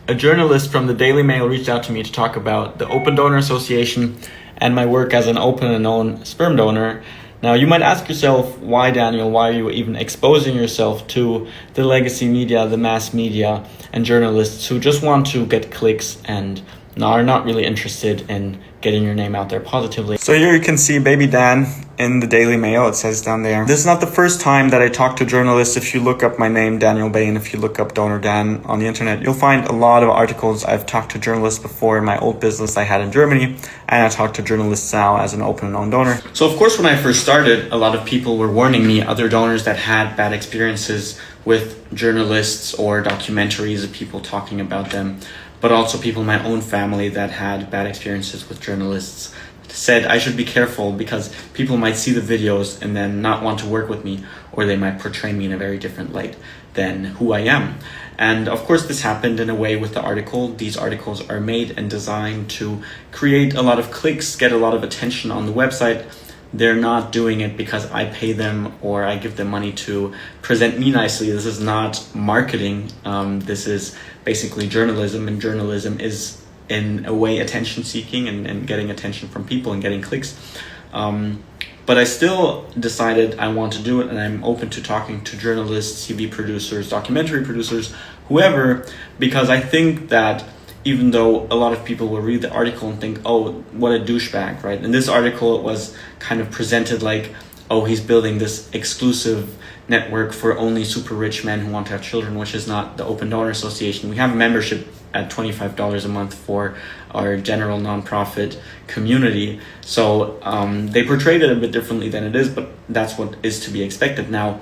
A journalist from the Daily Mail reached out to me to talk about the Open Donor Association and my work as an open and known sperm donor. Now, you might ask yourself, why, Daniel? Why are you even exposing yourself to the legacy media, the mass media, and journalists who just want to get clicks and are not really interested in getting your name out there positively? So here you can see baby Dan in the Daily Mail. It says down there. This is not the first time that I talk to journalists. If you look up my name, Daniel Bain, if you look up Donor Dan on the internet, you'll find a lot of articles. I've talked to journalists before in my old business I had in Germany, and I talk to journalists now as an open and known donor. So of course, when I first started, a lot of people were warning me, other donors that had bad experiences with journalists or documentaries of people talking about them, but also people in my own family that had bad experiences with journalists, said I should be careful because people might see the videos and then not want to work with me, or they might portray me in a very different light than who I am. And of course, this happened in a way with the article. These articles are made and designed to create a lot of clicks, get a lot of attention on the website. They're not doing it because I pay them or I give them money to present me nicely. This is not marketing. This is basically journalism, and journalism is in a way attention seeking and getting attention from people and getting clicks. But I still decided I want to do it, and I'm open to talking to journalists, TV producers, documentary producers, whoever, because I think that even though a lot of people will read the article and think, oh, what a douchebag, right? In this article, it was kind of presented like, oh, he's building this exclusive network for only super rich men who want to have children, which is not the Open Donor Association. We have a membership at $25 a month for our general nonprofit community. So they portrayed it a bit differently than it is, but that's what is to be expected. Now,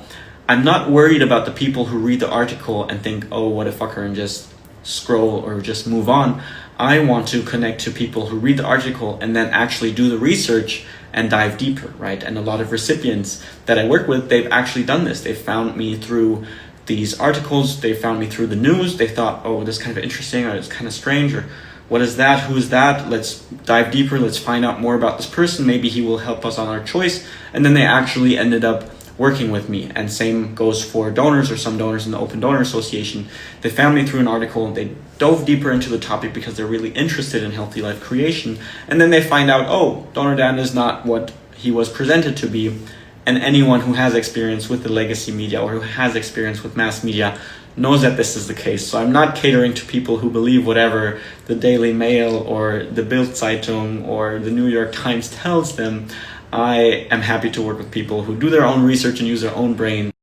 I'm not worried about the people who read the article and think, oh, what a fucker, and just scroll or just move on. I want to connect to people who read the article and then actually do the research and dive deeper, right? And a lot of recipients that I work with, they've actually done this. They found me through these articles, they found me through the news, they thought, oh, this is kind of interesting, or it's kind of strange, or what is that, who's that, let's dive deeper, let's find out more about this person, maybe he will help us on our choice, and then they actually ended up working with me. And same goes for donors, or some donors in the Open Donor Association. They found me through an article, they dove deeper into the topic because they're really interested in healthy life creation, and then they find out, oh, Donor Dan is not what he was presented to be. And anyone who has experience with the legacy media or who has experience with mass media knows that this is the case. So I'm not catering to people who believe whatever the Daily Mail or the Bild Zeitung or the New York Times tells them. I am happy to work with people who do their own research and use their own brain.